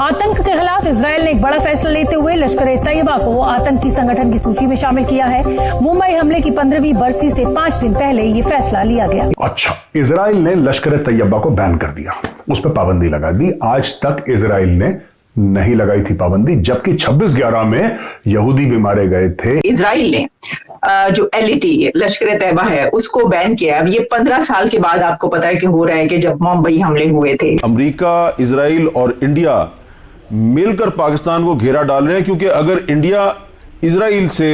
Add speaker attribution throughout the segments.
Speaker 1: आतंक के खिलाफ इजरायल ने एक बड़ा फैसला लेते हुए लश्कर-ए-तैयबा को आतंकी संगठन की सूची में शामिल किया है। मुंबई हमले की 15वीं बरसी से 5 दिन पहले ये फैसला लिया गया।
Speaker 2: अच्छा, इजरायल ने लश्कर-ए-तैयबा को बैन कर दिया, उस पर पाबंदी लगा दी। आज तक इजरायल ने नहीं लगाई थी पाबंदी, जबकि 26/11 में यहूदी भी मारे गए थे।
Speaker 3: इजराइल ने जो एलईटी लश्कर-ए-तैयबा है उसको बैन किया। अब ये 15 साल के बाद आपको पता है कि हो रहा है कि जब मुंबई हमले हुए थे।
Speaker 4: अमेरिका, इजराइल और इंडिया मिलकर पाकिस्तान को घेरा डाल रहे हैं, क्योंकि अगर इंडिया इजराइल से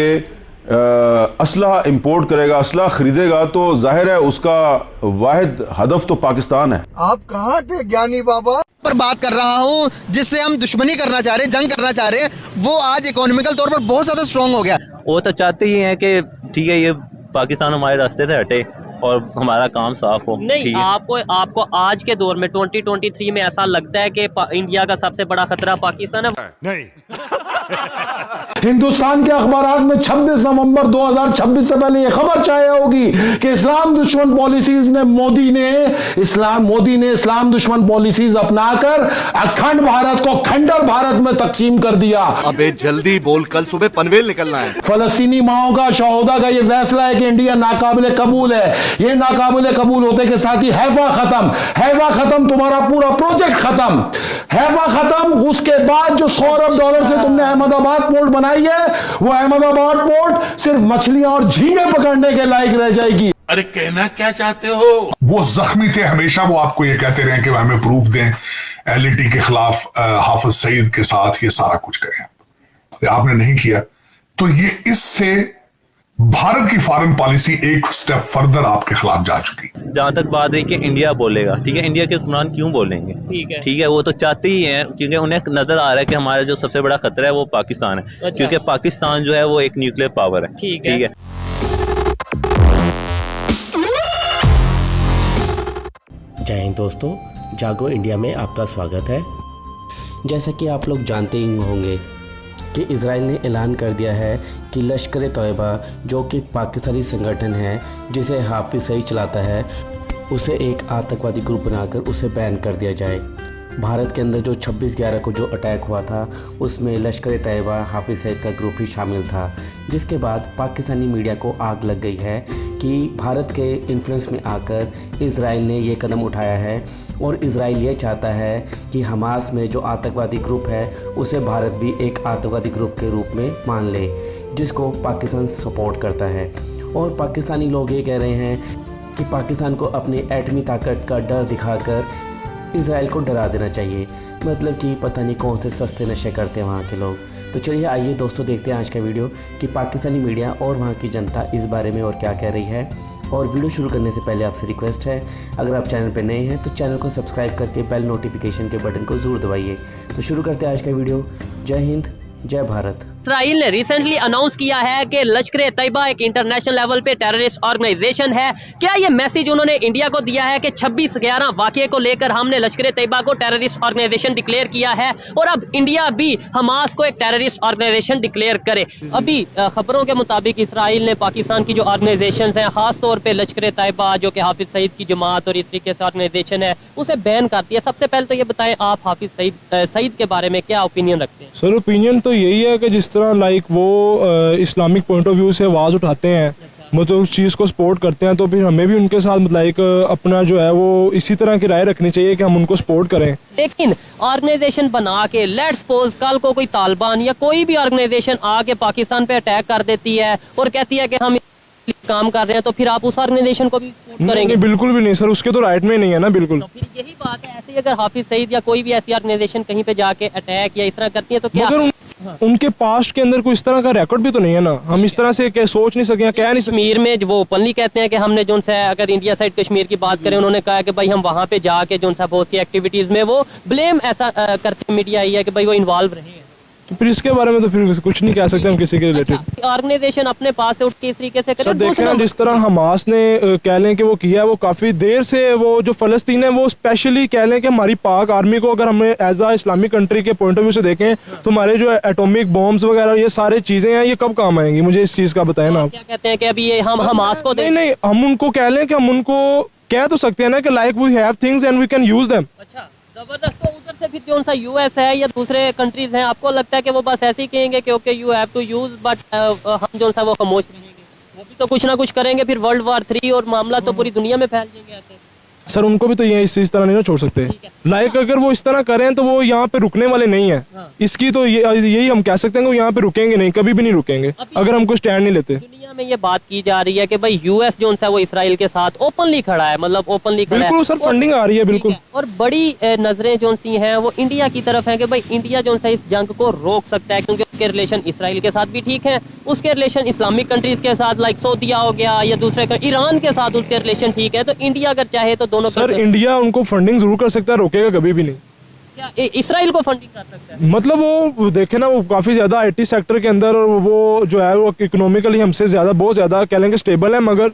Speaker 4: असलहा इंपोर्ट करेगा, असलहा खरीदेगा, तो जाहिर है उसका वाहिद हदफ तो पाकिस्तान है।
Speaker 5: आप कहाँ थे ज्ञानी बाबा?
Speaker 6: पर बात कर रहा हूँ जिससे हम दुश्मनी करना चाह रहे हैं, जंग करना चाह रहे हैं, वो आज इकोनॉमिकल तौर पर बहुत ज्यादा स्ट्रांग हो गया।
Speaker 7: वो तो चाहते ही हैं कि ठीक है ये पाकिस्तान हमारे रास्ते से हटे और हमारा काम साफ हो।
Speaker 8: नहीं, आपको आज के दौर में 2023 में ऐसा लगता है कि इंडिया का सबसे बड़ा खतरा पाकिस्तान है? नहीं।
Speaker 9: हिंदुस्तान के अखबार में 26 नवंबर 2026 से पहले यह खबर चाहिए होगी कि इस्लाम दुश्मन पॉलिसीज ने मोदी ने इस्लाम दुश्मन पॉलिसीज अपनाकर अखंड भारत को खंडर भारत में तकसीम कर दिया।
Speaker 5: अबे जल्दी बोल, कल सुबह पनवेल निकलना है।
Speaker 9: फलस्तीनी माओ का शहोदा का यह फैसला है कि इंडिया नाकाबिले कबूल है। ये नाकाबिले कबूल होते के साथ ही हैफा खत्म, तुम्हारा पूरा प्रोजेक्ट खत्म, हैफा खत्म। उसके बाद जो $100 अरब से तुमने अहमदाबाद पोर्ट बनाई है, वो अहमदाबाद पोर्ट सिर्फ मछलियां और झींगे पकड़ने के लायक रह जाएगी।
Speaker 10: अरे कहना क्या चाहते हो?
Speaker 2: वो जख्मी थे हमेशा, वो आपको ये कहते रहे कि हमें प्रूफ दें, एलईटी के खिलाफ हाफिज सईद के साथ ये सारा कुछ करें। आपने नहीं किया, तो ये इससे भारत की फॉरेन पॉलिसी एक स्टेप फर्दर आपके खिलाफ जा चुकी।
Speaker 7: जहाँ तक बात है कि इंडिया बोलेगा, ठीक है, इंडिया के हुक्मरान क्यों बोलेंगे? ठीक है, वो तो चाहते ही हैं, क्योंकि उन्हें नजर आ रहा है कि हमारा जो सबसे बड़ा खतरा है वो पाकिस्तान है। अच्छा। क्योंकि पाकिस्तान जो है वो एक न्यूक्लियर पावर है। ठीक है।
Speaker 11: जय हिंद दोस्तों, जागो इंडिया में आपका स्वागत है। जैसा कि आप लोग जानते ही होंगे कि इजराइल ने ऐलान कर दिया है कि लश्कर-ए-तैयबा, जो कि पाकिस्तानी संगठन है जिसे हाफिज सईद चलाता है, उसे एक आतंकवादी ग्रुप बनाकर उसे बैन कर दिया जाए। भारत के अंदर जो 26/11 को जो अटैक हुआ था उसमें लश्कर-ए-तैयबा, हाफिज सईद का ग्रुप ही शामिल था, जिसके बाद पाकिस्तानी मीडिया को आग लग गई है कि भारत के इन्फ्लुएंस में आकर इजराइल ने ये कदम उठाया है और इजराइल ये चाहता है कि हमास में जो आतंकवादी ग्रुप है उसे भारत भी एक आतंकवादी ग्रुप के रूप में मान ले, जिसको पाकिस्तान सपोर्ट करता है। और पाकिस्तानी लोग ये कह रहे हैं कि पाकिस्तान को अपनी एटमी ताकत का डर दिखाकर इजराइल को डरा देना चाहिए। मतलब कि पता नहीं कौन से सस्ते नशे करते हैं वहाँ के लोग। तो चलिए आइए दोस्तों, देखते हैं आज का वीडियो कि पाकिस्तानी मीडिया और वहाँ की जनता इस बारे में और क्या कह रही है। और वीडियो शुरू करने से पहले आपसे रिक्वेस्ट है, अगर आप चैनल पर नए हैं तो चैनल को सब्सक्राइब करके बेल नोटिफिकेशन के बटन को ज़रूर दबाइए। तो शुरू करते हैं आज का वीडियो। जय हिंद, जय भारत।
Speaker 8: इजराइल ने रिसेंटली अनाउंस किया है कि लश्कर-ए-तैयबा एक इंटरनेशनल लेवल पे टेररिस्ट ऑर्गेनाइजेशन है। क्या ये मैसेज उन्होंने इंडिया को दिया है कि 26/11 वाक़ये को लेकर हमने लश्कर-ए-तैयबा को टेररिस्ट ऑर्गेनाइजेशन डिक्लेयर किया है और अब इंडिया भी हमास को एक टेररिस्ट ऑर्गेनाइजेशन डिक्लेयर करे? अभी खबरों के मुताबिक इजराइल ने पाकिस्तान की जो ऑर्गेनाइजेशन हैं, खास तौर पर लश्कर-ए-तैयबा जो कि हाफिज सईद की जमात और इस तरीके से ऑर्गेनाइजेशन है, उसे बैन कर दिया। सबसे पहले तो ये बताएं, आप हाफिज सईद के बारे में क्या ओपिनियन रखते हैं?
Speaker 12: सर, ओपिनियन तो यही है कि जिस तरह वो इस्लामिक पॉइंट ऑफ व्यू से आवाज़ उठाते हैं, मतलब उस चीज़ को सपोर्ट करते हैं, तो फिर हमें भी उनके साथ अपना जो है वो इसी तरह की राय रखनी चाहिए कि हम उनको सपोर्ट करें।
Speaker 8: लेकिन ऑर्गेनाइजेशन बना के लेट्स सपोज कल को कोई तालिबान या कोई भी ऑर्गेनाइजेशन आके पाकिस्तान पे अटैक कर देती है और कहती है कि हम काम कर रहे हैं, तो फिर आप उस ऑर्गेनाइजेशन को भी सपोर्ट करेंगे?
Speaker 12: बिल्कुल भी नहीं सर, उसके तो राइट में नहीं है ना। बिल्कुल,
Speaker 8: तो फिर यही बात है। ऐसे ही अगर हाफिज सईद या कोई भी ऐसी ऑर्गेनाइजेशन कहीं पे जाके अटैक या इस तरह करती है तो क्या
Speaker 12: उनके पास्ट के अंदर कोई इस तरह का रिकॉर्ड भी तो नहीं है ना। हम इस तरह से सोच नहीं सके, कह नहीं।
Speaker 8: कश्मीर में वो ओपनली कहते हैं कि हमने जो सा, अगर इंडिया साइड कश्मीर की बात करें, उन्होंने कहा कि भाई हम वहाँ पे जाके जो सा बहुत सी एक्टिविटीज में वो ब्लेम ऐसा करते मीडिया आई है कि भाई वो इन्वॉल्व रहे हैं।
Speaker 12: तो फिर इसके बारे में तो फिर कुछ नहीं कह सकते हम किसी के रिलेटेड।
Speaker 8: ऑर्गेनाइजेशन अपने पास से उठ के इस तरीके से करे।
Speaker 12: देखें ना, जिस तरह हमास ने कह लें कि वो किया है, वो काफ़ी देर से वो जो फ़लस्तीन है वो स्पेशली कह लें कि हमारी पाक आर्मी को अगर हमें एज आ इस्लामिक कंट्री के पॉइंट ऑफ व्यू से देखें तो हमारे जो एटॉमिक बॉम्ब्स वगैरह ये सारी चीज़ें हैं, ये कब काम आएंगी? मुझे इस चीज़ का बताएं ना।
Speaker 8: क्या कहते हैं कि अभी ये हम हमास को
Speaker 12: नहीं, हम उनको कह लें कि हम उनको कह तो सकते हैं ना कि like we have things and we can use them.
Speaker 8: अच्छा, जबरदस्त। तो उधर से फिर कौन सा यूएस है या दूसरे कंट्रीज हैं, आपको लगता है कि वो बस ऐसे ही कहेंगे कि okay you have to use, but हम जो सा वो खामोश रहेंगे? वो भी तो कुछ ना कुछ करेंगे, फिर वर्ल्ड वार 3 और मामला तो पूरी दुनिया में फैल जाएंगे ऐसे।
Speaker 12: सर उनको भी तो ये इस तरह नहीं ना छोड़ सकते। लाइक अगर वो इस तरह करें तो वो यहाँ पे रुकने वाले नहीं है। इसकी तो यही हम कह सकते हैं कि वो यहाँ पे रुकेंगे नहीं, कभी भी नहीं रुकेंगे अगर हम कोई स्टैंड नहीं लेते।
Speaker 8: दुनिया में ये बात की जा रही है कि भाई यूएस जो है वो इसराइल के साथ ओपनली खड़ा है, मतलब ओपनली खड़ा है।
Speaker 12: बिल्कुल सर, फंडिंग आ रही है बिल्कुल।
Speaker 8: और बड़ी नजरें जो सी हैं वो इंडिया की तरफ है कि भाई इंडिया जो है इस जंग को रोक सकता है, क्योंकि उसके रिलेशन इसराइल के साथ भी ठीक है, उसके रिलेशन इस्लामिक कंट्रीज के साथ लाइक सऊदीया हो गया या दूसरे ईरान के साथ उसके रिलेशन ठीक है। तो इंडिया अगर चाहे तो दोनों
Speaker 12: सर इंडिया उनको फंडिंग जरूर कर सकता है, रोकेगा कभी भी नहीं।
Speaker 8: क्या इसराइल को फंडिंग कर सकता है?
Speaker 12: मतलब वो देखे ना, वो काफी ज्यादा आईटी सेक्टर के अंदर, और वो जो है वो इकोनॉमिकली हमसे ज्यादा बहुत ज्यादा कह लेंगे स्टेबल है, मगर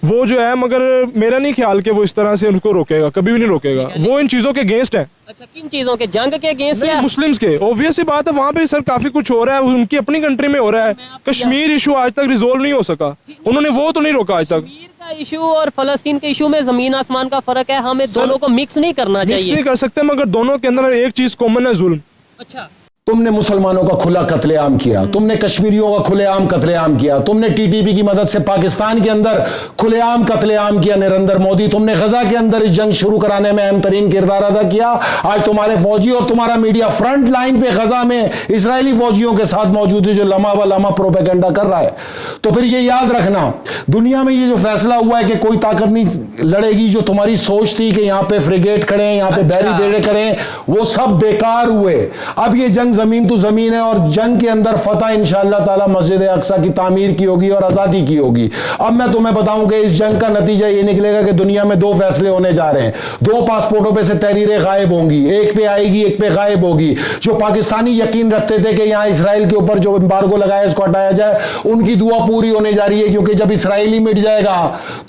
Speaker 12: वो जो है, मगर मेरा नहीं ख्याल कि वो इस तरह से उनको रोकेगा, कभी भी नहीं रोकेगा। वो इन चीजों के अगेंस्ट है।
Speaker 8: अच्छा, किन चीजों के? जंग के अगेंस्ट या
Speaker 12: मुस्लिम्स के? ऑब्वियस सी बात है, वहाँ पे सर काफी कुछ हो रहा है, उनकी अपनी कंट्री में हो रहा है। कश्मीर इशू आज तक रिजोल्व नहीं हो सका, उन्होंने वो तो नहीं रोका आज तक।
Speaker 8: इशू और फलस्तीन के इशू में जमीन आसमान का फर्क है, हमें दोनों को मिक्स नहीं करना चाहिए।
Speaker 12: मिक्स नहीं कर सकते, मगर दोनों के अंदर एक चीज कॉमन है, जुल्म।
Speaker 8: अच्छा,
Speaker 9: तुमने मुसलमानों का खुला कत्लेआम किया, तुमने कश्मीरियों का खुलेआम कत्लेआम किया, तुमने टीटीपी की मदद से पाकिस्तान के अंदर खुलेआम कत्लेआम किया। नरेंद्र मोदी, तुमने गजा के अंदर इस जंग शुरू कराने में अहम तरीन किरदार अदा किया। आज तुम्हारे फौजी और तुम्हारा मीडिया फ्रंट लाइन पे गजा में इजरायली फौजियों के साथ मौजूद है, जो लम्हा व लम्हा प्रोपेगेंडा कर रहा है। तो फिर ये याद रखना, दुनिया में ये जो फैसला हुआ है कि कोई ताकत नहीं लड़ेगी, जो तुम्हारी सोच थी कि यहाँ पे फ्रिगेट खड़े, यहाँ पे बैरी बेड़े खड़े, वो सब बेकार हुए। अब ये जंग जमीन तो जमीन है, और जंग के अंदर फतह इंशाअल्लाह ताला मस्जिद अक्सा की तामीर की होगी और आजादी की होगी। अब मैं तुम्हें बताऊं कि इस जंग का नतीजा ये निकलेगा कि दुनिया में 2 फैसले होने जा रहे हैं। 2 पासपोर्टों पे से तहरीरें गायब होंगी, एक पे आएगी, एक पे गायब होगी। जो पाकिस्तानी यकीन रखते थे कि यहां इसराइल के ऊपर जो एम्बार्गो लगाया इसको हटाया जाए, उनकी दुआ पूरी होने जा रही है, क्योंकि जब इसराइली मिट जाएगा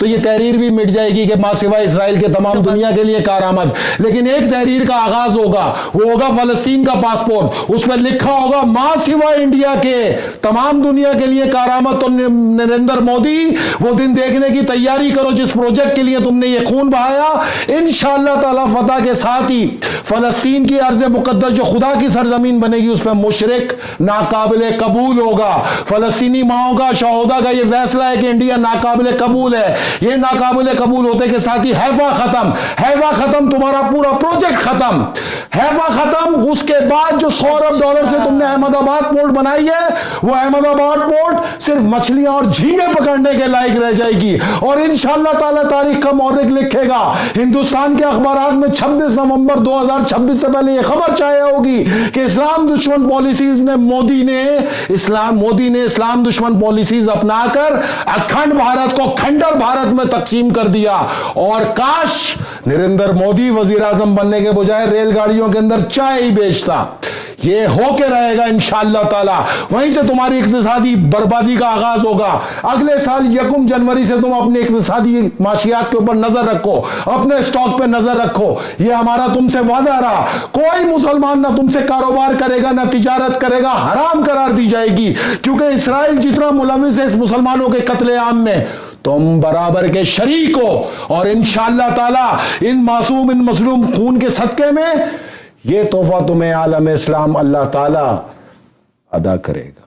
Speaker 9: तो ये तहरीर भी मिट जाएगी कि मां सिवा इसराइल के तमाम दुनिया के लिए कारआमद। लेकिन एक तहरीर का आगाज होगा, वो होगा फलस्तीन का पासपोर्ट। उसमें लिखा होगा मां सिवा इंडिया के तमाम दुनिया के लिए कारआमद। तो नरेंद्र मोदी, वो दिन देखने की तैयारी करो जिस प्रोजेक्ट के लिए तुमने ये खून बहाया। इंशाअल्लाह ताला फतह के साथ ही फलस्तीन की अर्ज़ मुकद्दस जो खुदा की सरजमीन बनेगी, उस पर मुशरिक नाकाबिले कबूल होगा। फलस्तीनी माओं का, शहोदा का ये फैसला है कि इंडिया नाकाबिले कबूल है। ये नाकाबिले कबूल होते के साथ ही हैफा खत्म, हैफा खत्म, तुम्हारा पूरा प्रोजेक्ट खत्म, हैफा खत्म। उसके बाद जो $100 अरब से तुमने अहमदाबाद पोर्ट बनाई है, वो अहमदाबाद पोर्ट सिर्फ मछलियां और झींगे पकड़ने के लायक रह जाएगी। और इंशाअल्लाह ताला तारीख का मौलिक लिखेगा, हिंदुस्तान के अखबारात में 26 नवंबर 2026 से पहले यह खबर छाया होगी कि इस्लाम दुश्मन पॉलिसीज ने मोदी ने इस्लाम दुश्मन पॉलिसीज अपनाकर अखंड भारत को खंडर भारत में तकसीम कर दिया। और काश नरेंद्र मोदी वजीर आजम बनने के बजाय रेलगाड़ियों के अंदर चाय ही बेचता। ये होके रहेगा इंशाअल्लाह ताला। वहीं से तुम्हारी इक्तिसादी बर्बादी का आगाज होगा। अगले साल 1 जनवरी से तुम अपने इक्तिसादी माशियात के ऊपर नजर रखो, अपने स्टॉक पे नजर रखो। ये हमारा तुमसे वादा रहा, कोई मुसलमान ना तुमसे कारोबार करेगा, ना तिजारत करेगा, हराम करार दी जाएगी। क्योंकि इसराइल जितना मुलविस है इस मुसलमानों के कत्लेआम में, तुम बराबर के शरीक हो। और इंशाअल्लाह ताला इन मासूम, इन मजलूम खून के सदके में ये तोहफा तुम्हें आलम इस्लाम अल्लाह ताला अदा करेगा।